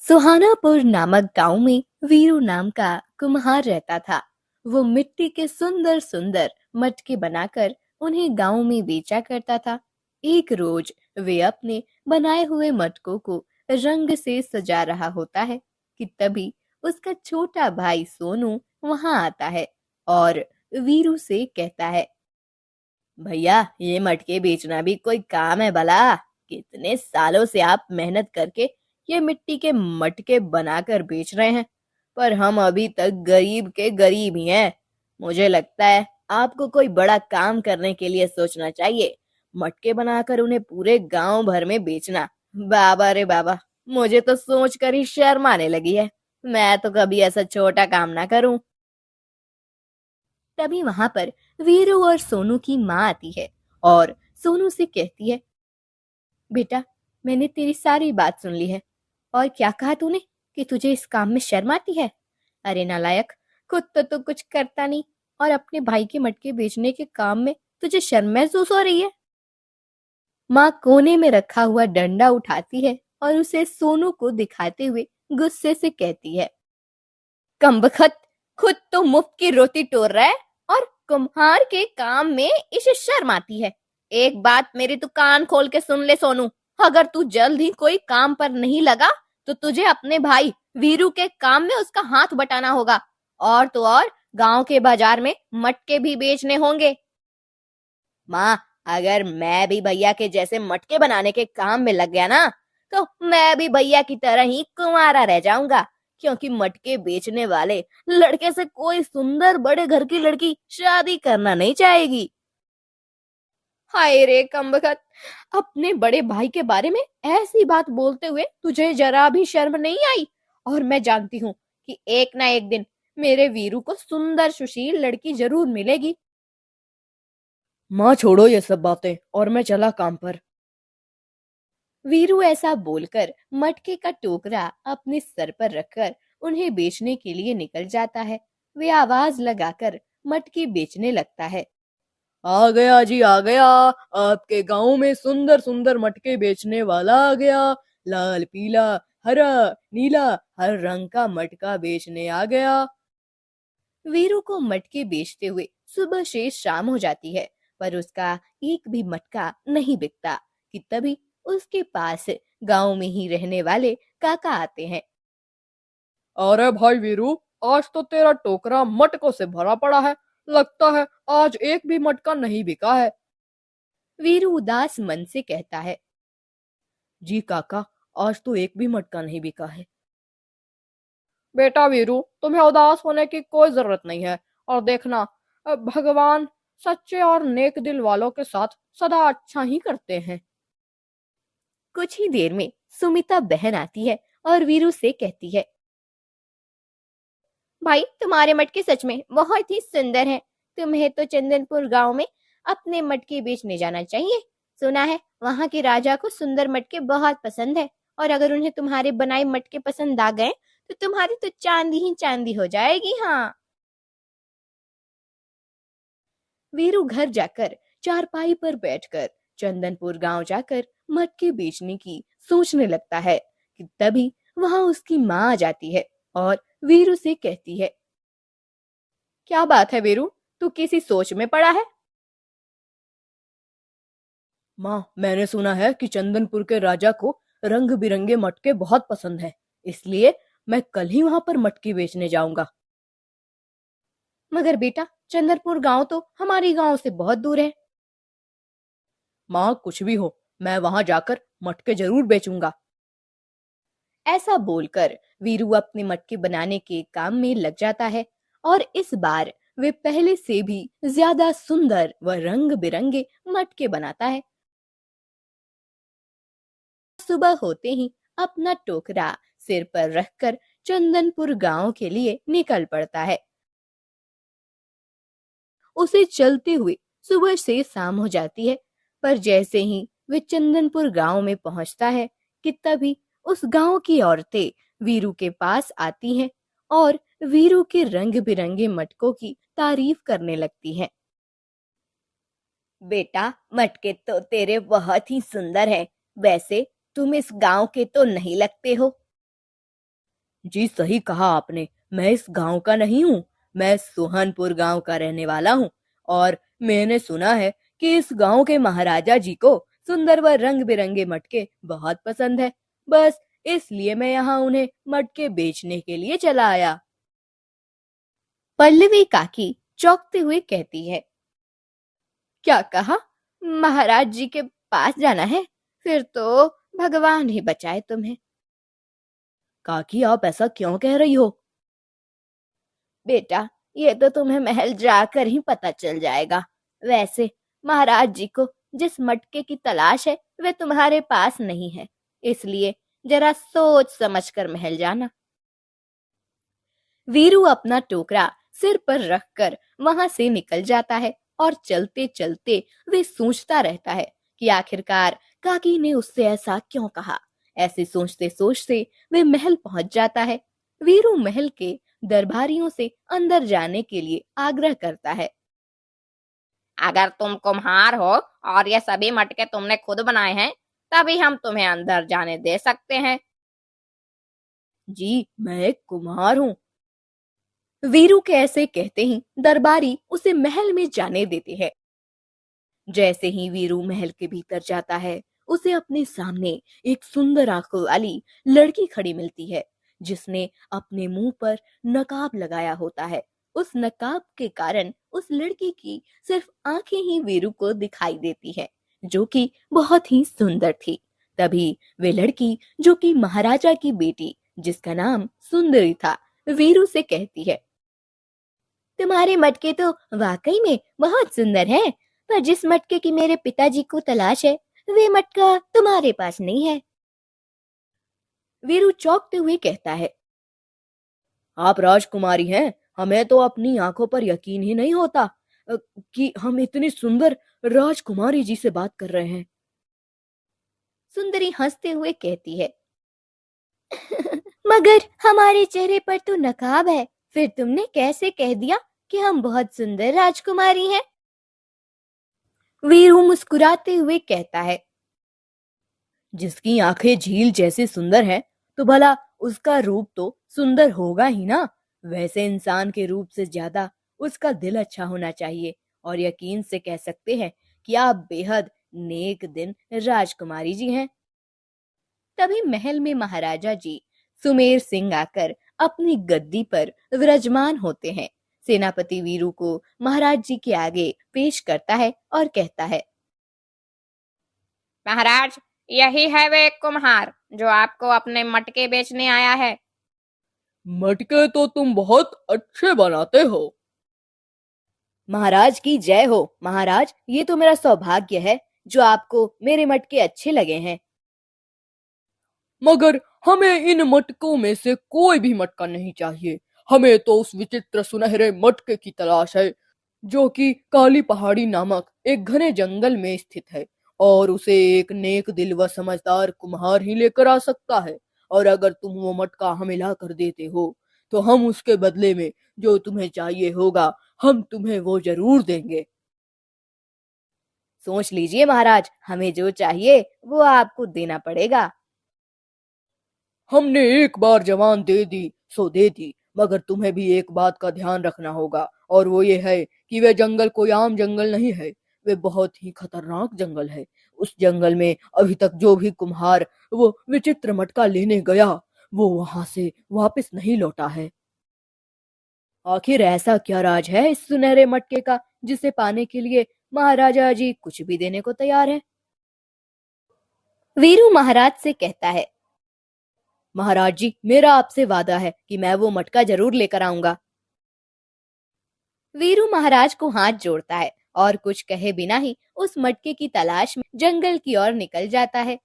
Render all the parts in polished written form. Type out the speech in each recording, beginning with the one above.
सुहानापुर नामक गांव में वीरू नाम का कुम्हार रहता था। वो मिट्टी के सुंदर सुंदर मटके बनाकर उन्हें गांव में बेचा करता था। एक रोज वे अपने बनाए हुए मटकों को रंग से सजा रहा होता है कि तभी उसका छोटा भाई सोनू वहां आता है और वीरू से कहता है, भैया ये मटके बेचना भी कोई काम है भला? कितने सालों से आप मेहनत करके ये मिट्टी के मटके बनाकर बेच रहे हैं, पर हम अभी तक गरीब के गरीब ही हैं। मुझे लगता है आपको कोई बड़ा काम करने के लिए सोचना चाहिए। मटके बनाकर उन्हें पूरे गांव भर में बेचना, बाबा रे बाबा, मुझे तो सोच कर ही शर्म आने लगी है। मैं तो कभी ऐसा छोटा काम ना करूं। तभी वहां पर वीरू और सोनू की माँ आती है और सोनू से कहती है, बेटा, मैंने तेरी सारी बात सुन ली है। और क्या कहा तूने कि तुझे इस काम में शर्म आती है? अरे नालायक, खुद तो तू कुछ करता नहीं और अपने भाई के मटके बेचने के काम में तुझे शर्म महसूस हो रही है। माँ कोने में रखा हुआ डंडा उठाती है और उसे सोनू को दिखाते हुए गुस्से से कहती है, कमबख्त, खुद तो मुफ्त की रोटी टोर रहा है और कुम्हार के काम में इसे शर्म आती है। एक बात मेरी तू कान खोल के सुन ले सोनू, अगर तू जल्द ही कोई काम पर नहीं लगा तो तुझे अपने भाई वीरू के काम में उसका हाथ बटाना होगा, और तो और गांव के बाजार में मटके भी बेचने होंगे। माँ, अगर मैं भी भैया के जैसे मटके बनाने के काम में लग गया ना, तो मैं भी भैया की तरह ही कुंवारा रह जाऊंगा, क्योंकि मटके बेचने वाले लड़के से कोई सुंदर बड़े घर की लड़की शादी करना नहीं चाहेगी। हाय रे कमबख्त, अपने बड़े भाई के बारे में ऐसी बात बोलते हुए तुझे जरा भी शर्म नहीं आई? और मैं जानती हूँ कि एक ना एक दिन मेरे वीरू को सुंदर सुशील लड़की जरूर मिलेगी। माँ छोड़ो ये सब बातें और मैं चला काम पर। वीरू ऐसा बोलकर मटके का टोकरा अपने सर पर रखकर उन्हें बेचने के लिए निकल जाता है। वे आवाज लगाकर मटके बेचने लगता है, आ गया जी आ गया, आपके गांव में सुंदर सुंदर मटके बेचने वाला आ गया। लाल पीला हरा नीला हर रंग का मटका बेचने आ गया। वीरू को मटके बेचते हुए सुबह से शाम हो जाती है, पर उसका एक भी मटका नहीं बिकता कि तभी उसके पास गांव में ही रहने वाले काका आते हैं। अरे भाई वीरू, आज तो तेरा टोकरा मटकों से भरा पड़ा है। लगता है आज एक भी मटका नहीं बिका है। वीरू उदास मन से कहता है, जी काका, आज तो एक भी मटका नहीं बिका है। बेटा वीरू, तुम्हें उदास होने की कोई जरूरत नहीं है। और देखना, भगवान सच्चे और नेक दिल वालों के साथ सदा अच्छा ही करते हैं। कुछ ही देर में सुमिता बहन आती है और वीरू से कहती है, भाई तुम्हारे मटके सच में बहुत ही सुंदर हैं। तुम्हें तो चंदनपुर गांव में अपने मटके बेचने जाना चाहिए। सुना है वहां के राजा को सुंदर मटके बहुत पसंद है, और अगर उन्हें तुम्हारे बनाए मटके पसंद आ गए तो तुम्हारी तो चांदी ही चांदी हो जाएगी। हाँ। वीरू घर जाकर चारपाई पर बैठकर चंदनपुर गांव जाकर मटके बेचने की सोचने लगता है कि तभी वहां उसकी माँ आ जाती है और वीरू से कहती है, क्या बात है वीरू, तू किसी सोच में पड़ा है? माँ, मैंने सुना है कि चंदनपुर के राजा को रंग बिरंगे मटके बहुत पसंद है, इसलिए मैं कल ही वहां पर मटके बेचने जाऊंगा। मगर बेटा, चंदनपुर गांव तो हमारी गांव से बहुत दूर है। माँ कुछ भी हो, मैं वहां जाकर मटके जरूर बेचूंगा। ऐसा बोलकर वीरू अपने मटके बनाने के काम में लग जाता है और इस बार वे पहले से भी ज्यादा सुंदर व रंग बिरंगे मटके बनाता है। सुबह होते ही अपना टोकरा सिर पर रखकर चंदनपुर गांव के लिए निकल पड़ता है। उसे चलते हुए सुबह से शाम हो जाती है, पर जैसे ही वे चंदनपुर गांव में पहुंचता है कि तभी उस गांव की औरतें वीरू के पास आती हैं और वीरू के रंग बिरंगे मटकों की तारीफ करने लगती हैं। बेटा, मटके तो तेरे बहुत ही सुंदर हैं। वैसे तुम इस गांव के तो नहीं लगते हो। जी सही कहा आपने, मैं इस गांव का नहीं हूँ। मैं सोहनपुर गांव का रहने वाला हूँ और मैंने सुना है कि इस गांव के महाराजा जी को सुंदर व रंग बिरंगे मटके बहुत पसंद है। बस इसलिए मैं यहाँ उन्हें मटके बेचने के लिए चला आया। पल्लवी काकी चौंकते हुए कहती है, क्या कहा? महाराज जी के पास जाना है? फिर तो भगवान ही बचाए तुम्हें। काकी आप ऐसा क्यों कह रही हो? बेटा, ये तो तुम्हें महल जाकर ही पता चल जाएगा। वैसे महाराज जी को जिस मटके की तलाश है वे तुम्हारे पास नहीं है, इसलिए जरा सोच समझकर महल जाना। वीरू अपना टोकरा सिर पर रखकर वहां से निकल जाता है और चलते चलते वे सोचता रहता है कि आखिरकार काकी ने उससे ऐसा क्यों कहा। ऐसे सोचते सोचते वे महल पहुंच जाता है। वीरू महल के दरबारियों से अंदर जाने के लिए आग्रह करता है। अगर तुम कुम्हार हो और ये सभी मटके तुमने खुद बनाए हैं, तभी हम तुम्हें अंदर जाने दे सकते हैं। जी, मैं एक कुम्हार हूँ। वीरू के ऐसे कहते ही दरबारी उसे महल में जाने देते हैं। जैसे ही वीरू महल के भीतर जाता है, उसे अपने सामने एक सुंदर आंखों वाली लड़की खड़ी मिलती है, जिसने अपने मुंह पर नकाब लगाया होता है। उस नकाब के कारण उस लड़की की सिर्फ आंखें ही वीरू को दिखाई देती है, जो कि बहुत ही सुंदर थी। तभी वे लड़की, जो कि महाराजा की बेटी, जिसका नाम सुंदरी था, वीरू से कहती है, तुम्हारे मटके तो वाकई में बहुत सुंदर हैं, पर जिस मटके की मेरे पिताजी को तलाश है, वे मटका तुम्हारे पास नहीं है। वीरू चौंकते हुए कहता है, आप राजकुमारी हैं, हमें तो अपनी आंखों पर यकीन ही नहीं होता कि हम इतनी सुंदर राजकुमारी जी से बात कर रहे हैं। सुंदरी हंसते हुए कहती है, मगर हमारे चेहरे पर तो नकाब है, फिर तुमने कैसे कह दिया कि हम बहुत सुंदर राजकुमारी हैं? वीरू मुस्कुराते हुए कहता है, जिसकी आंखें झील जैसे सुंदर है, तो भला उसका रूप तो सुंदर होगा ही ना। वैसे इंसान के रूप से ज्यादा उसका दिल अच्छा होना चाहिए, और यकीन से कह सकते हैं कि आप बेहद नेक दिन राजकुमारी जी हैं। तभी महल में महाराजा जी सुमेर सिंह आकर अपनी गद्दी पर विराजमान होते हैं। सेनापति वीरू को महाराज जी के आगे पेश करता है और कहता है, महाराज, यही है वे कुम्हार जो आपको अपने मटके बेचने आया है। मटके तो तुम बहुत अच्छे बनाते हो। महाराज की जय हो। महाराज, ये तो मेरा सौभाग्य है जो आपको मेरे मटके अच्छे लगे हैं। मगर हमें इन मटकों में से कोई भी मटका नहीं चाहिए। हमें तो उस विचित्र सुनहरे मटके की तलाश है, जो कि काली पहाड़ी नामक एक घने जंगल में स्थित है, और उसे एक नेक दिल व समझदार कुम्हार ही लेकर आ सकता है। और अगर तुम वो मटका हमें ला कर देते हो, तो हम उसके बदले में जो तुम्हें चाहिए होगा, हम तुम्हें वो जरूर देंगे। सोच लीजिए महाराज, हमें जो चाहिए वो आपको देना पड़ेगा। हमने एक बार जवान दे दी सो दे दी, मगर तुम्हें भी एक बात का ध्यान रखना होगा, और वो ये है कि वे जंगल कोई आम जंगल नहीं है। वे बहुत ही खतरनाक जंगल है। उस जंगल में अभी तक जो भी कुम्हार वो विचित्र मटका लेने गया, वो वहां से वापस नहीं लौटा है। आखिर ऐसा क्या राज है इस सुनहरे मटके का, जिसे पाने के लिए महाराजा जी कुछ भी देने को तैयार है? वीरू महाराज से कहता है, महाराज जी, मेरा आपसे वादा है कि मैं वो मटका जरूर लेकर आऊंगा। वीरू महाराज को हाथ जोड़ता है और कुछ कहे बिना ही उस मटके की तलाश में जंगल की ओर निकल जाता है।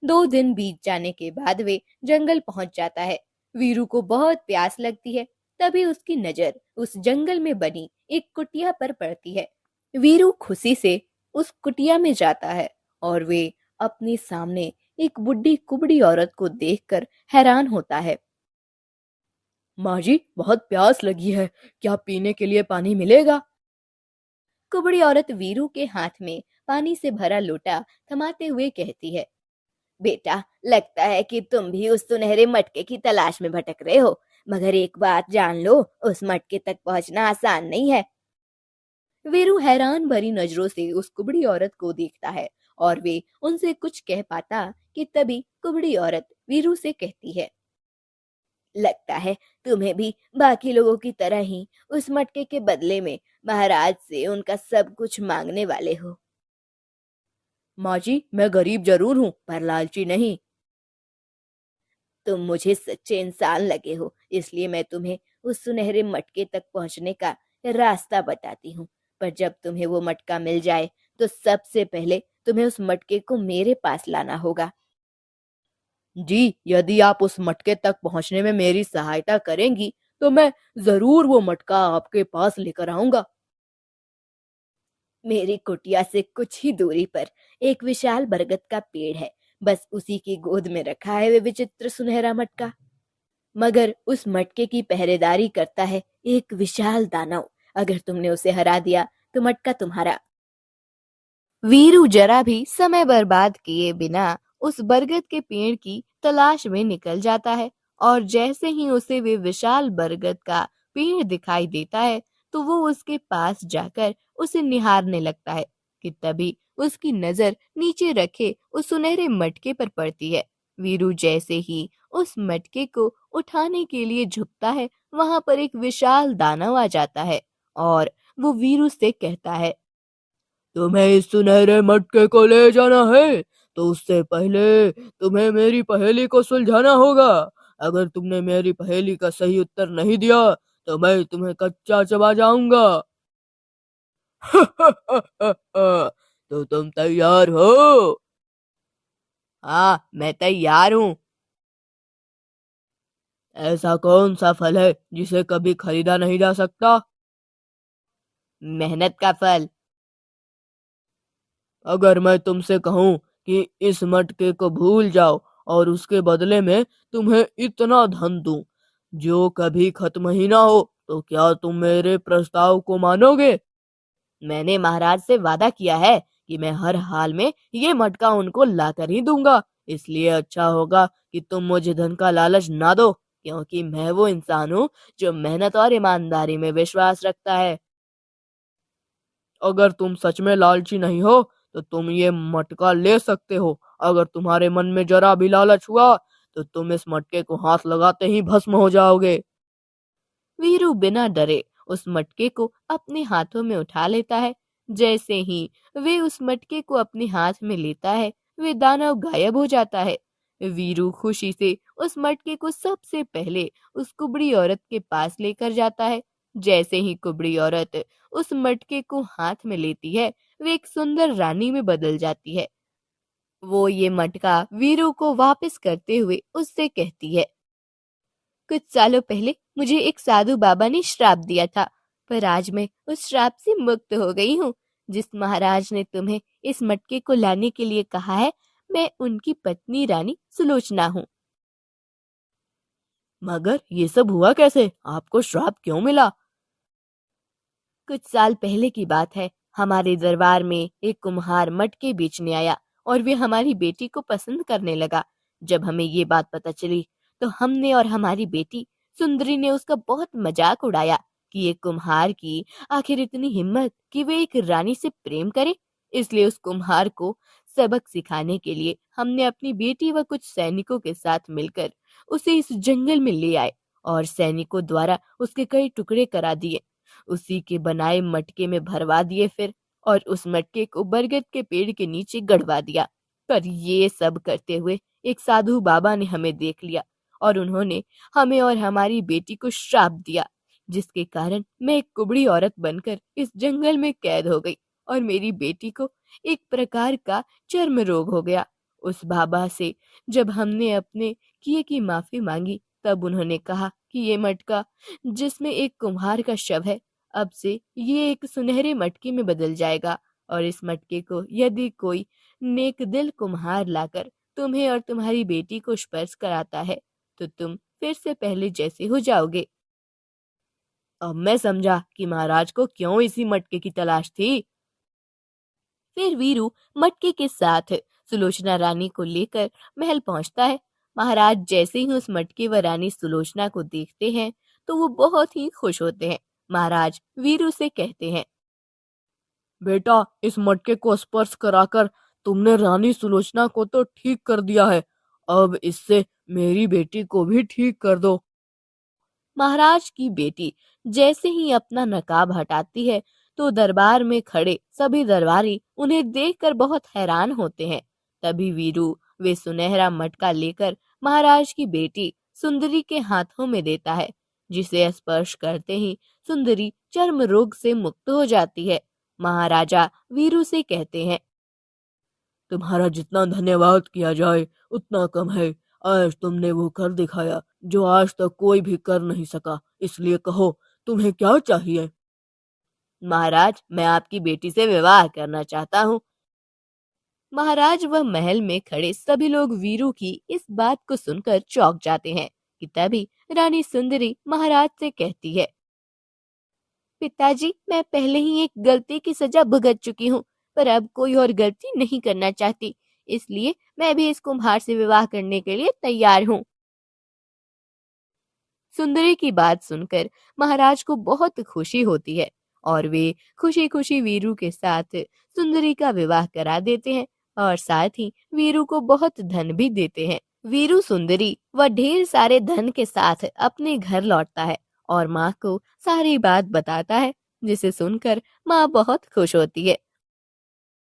2 दिन बीत जाने के बाद वे जंगल पहुंच जाता है। वीरू को बहुत प्यास लगती है। तभी उसकी नजर उस जंगल में बनी एक कुटिया पर पड़ती है। वीरू खुशी से उस कुटिया में जाता है और वे अपने सामने एक बुढ़ी कुबड़ी औरत को देखकर हैरान होता है। माँ जी, बहुत प्यास लगी है, क्या पीने के लिए पानी मिलेगा? कुबड़ी औरत वीरू के हाथ में पानी से भरा लोटा थमाते हुए कहती है, बेटा, लगता है कि तुम भी उस सुनहरे मटके की तलाश में भटक रहे हो, मगर एक बात जान लो, उस मटके तक पहुंचना आसान नहीं है। वीरू हैरान भरी नजरों से उस कुबड़ी औरत को देखता है और वे उनसे कुछ कह पाता कि तभी कुबड़ी औरत वीरू से कहती है, लगता है तुम्हें भी बाकी लोगों की तरह ही उस मटके के बदले में महाराज से उनका सब कुछ मांगने वाले हो। माँ जी, मैं गरीब जरूर हूँ पर लालची नहीं। तुम मुझे सच्चे इंसान लगे हो, इसलिए मैं तुम्हें उस सुनहरे मटके तक पहुंचने का रास्ता बताती हूँ। पर जब तुम्हें वो मटका मिल जाए तो सबसे पहले तुम्हें उस मटके को मेरे पास लाना होगा। जी, यदि आप उस मटके तक पहुंचने में मेरी सहायता करेंगी तो मैं जरूर वो मटका आपके पास लेकर आऊंगा। मेरी कुटिया से कुछ ही दूरी पर एक विशाल बरगद का पेड़ है, बस उसी की गोद में रखा है वे विचित्र सुनहरा मटका। मगर उस मटके की पहरेदारी करता है एक विशाल दानव। अगर तुमने उसे हरा दिया तो मटका तुम्हारा। वीरू जरा भी समय बर्बाद किए बिना उस बरगद के पेड़ की तलाश में निकल जाता है और जैसे ही उसे वे विशाल बरगद का पेड़ दिखाई देता है तो वो उसके पास जाकर उसे निहारने लगता है कि तभी उसकी नजर नीचे रखे उस सुनहरे मटके पर पड़ती है। वीरू जैसे ही उस मटके को उठाने के लिए झुकता है, वहां पर एक विशाल दानव आ जाता है और वो वीरू से कहता है, तुम्हें इस सुनहरे मटके को ले जाना है तो उससे पहले तुम्हें मेरी पहेली को सुलझाना होगा। अगर तुमने मेरी पहेली का सही उत्तर नहीं दिया तो मैं तुम्हें कच्चा चबा जाऊंगा। तो तुम तैयार हो? हाँ, मैं तैयार हूँ। ऐसा कौन सा फल है जिसे कभी खरीदा नहीं जा सकता? मेहनत का फल। अगर मैं तुमसे कहूं कि इस मटके को भूल जाओ और उसके बदले में तुम्हें इतना धन दूं जो कभी खत्म ही ना हो, तो क्या तुम मेरे प्रस्ताव को मानोगे? मैंने महाराज से वादा किया है कि मैं हर हाल में ये मटका उनको लाकर ही दूंगा, इसलिए अच्छा होगा कि तुम मुझे धन का लालच ना दो, क्योंकि मैं वो इंसान हूँ जो मेहनत और ईमानदारी में विश्वास रखता है। अगर तुम सच में लालची नहीं हो तो तुम ये मटका ले सकते हो। अगर तुम्हारे मन में जरा भी लालच हुआ तो तुम इस मटके को हाथ लगाते ही भस्म हो जाओगे। वीरू बिना डरे उस मटके को अपने हाथों में उठा लेता है। जैसे ही वे उस मटके को अपने हाथ में लेता है, वे दानव गायब हो जाता है। वीरू खुशी से उस मटके को सबसे पहले उस कुबड़ी औरत के पास लेकर जाता है। जैसे ही कुबड़ी औरत उस मटके को हाथ में लेती है, वे एक सुंदर रानी में बदल जाती है। वो ये मटका वीरू को वापस करते हुए उससे कहती है, कुछ सालों पहले मुझे एक साधु बाबा ने श्राप दिया था, पर आज मैं उस श्राप से मुक्त हो गई हूँ। जिस महाराज ने तुम्हें इस मटके को लाने के लिए कहा है, मैं उनकी पत्नी रानी सुलोचना हूँ। मगर ये सब हुआ कैसे? आपको श्राप क्यों मिला? कुछ साल पहले की बात है। हमारे दरबार में एक कुम्हार मटके बेचने आया और वे हमारी बेटी को पसंद करने लगा। जब हमें ये बात पता चली तो हमने और हमारी बेटी सुंदरी ने उसका बहुत मजाक उड़ाया कि एक कुम्हार की आखिर इतनी हिम्मत कि वे एक रानी से प्रेम करे। इसलिए उस कुम्हार को सबक सिखाने के लिए हमने अपनी बेटी व कुछ सैनिकों के साथ मिलकर उसे इस जंगल में ले आए और सैनिकों द्वारा उसके कई टुकड़े करा दिए, उसी के बनाए मटके में भरवा दिए फिर, और उस मटके को बरगद के पेड़ के नीचे गड़वा दिया। पर ये सब करते हुए एक साधु बाबा ने हमें देख लिया और उन्होंने हमें और हमारी बेटी को श्राप दिया, जिसके कारण मैं एक कुबड़ी औरत बनकर इस जंगल में कैद हो गई और मेरी बेटी को एक प्रकार का चर्म रोग हो गया। उस बाबा से जब हमने अपने किए की माफी मांगी, तब उन्होंने कहा कि ये मटका जिसमें एक कुम्हार का शव है, अब से ये एक सुनहरे मटके में बदल जाएगा और इस मटके को यदि कोई नेक दिल कुम्हार लाकर तुम्हें और तुम्हारी बेटी को स्पर्श कराता है तो तुम फिर से पहले जैसे हो जाओगे। अब मैं समझा कि महाराज को क्यों इसी मटके की तलाश थी। फिर वीरू मटके के साथ सुलोचना रानी को लेकर महल पहुंचता है। महाराज जैसे ही उस मटके व रानी सुलोचना को देखते हैं तो वो बहुत ही खुश होते हैं। महाराज वीरू से कहते हैं, बेटा, इस मटके को स्पर्श कराकर तुमने रानी सुलोचना को तो ठीक कर दिया है, अब इससे मेरी बेटी को भी ठीक कर दो। महाराज की बेटी जैसे ही अपना नकाब हटाती है तो दरबार में खड़े सभी दरबारी उन्हें देखकर बहुत हैरान होते हैं। तभी वीरू वे सुनहरा मटका लेकर महाराज की बेटी सुंदरी के हाथों में देता है, जिसे स्पर्श करते ही सुंदरी चर्म रोग से मुक्त हो जाती है। महाराजा वीरू से कहते हैं, तुम्हारा जितना धन्यवाद किया जाए उतना कम है। आज तुमने वो कर दिखाया जो आज तक कोई भी कर नहीं सका, इसलिए कहो तुम्हें क्या चाहिए। महाराज मैं आपकी बेटी से विवाह करना चाहता हूँ। महाराज व महल में खड़े सभी लोग वीरू की इस बात को सुनकर चौंक जाते हैं कि तभी रानी सुंदरी महाराज से कहती है, पिताजी मैं पहले ही एक गलती की सजा भुगत चुकी हूँ, पर अब कोई और गलती नहीं करना चाहती, इसलिए मैं भी इस कुम्हार से विवाह करने के लिए तैयार हूँ। सुंदरी की बात सुनकर महाराज को बहुत खुशी होती है और वे खुशी खुशी वीरू के साथ सुंदरी का विवाह करा देते हैं और साथ ही वीरू को बहुत धन भी देते हैं। वीरू सुंदरी व ढेर सारे धन के साथ अपने घर लौटता है और माँ को सारी बात बताता है, जिसे सुनकर माँ बहुत खुश होती है।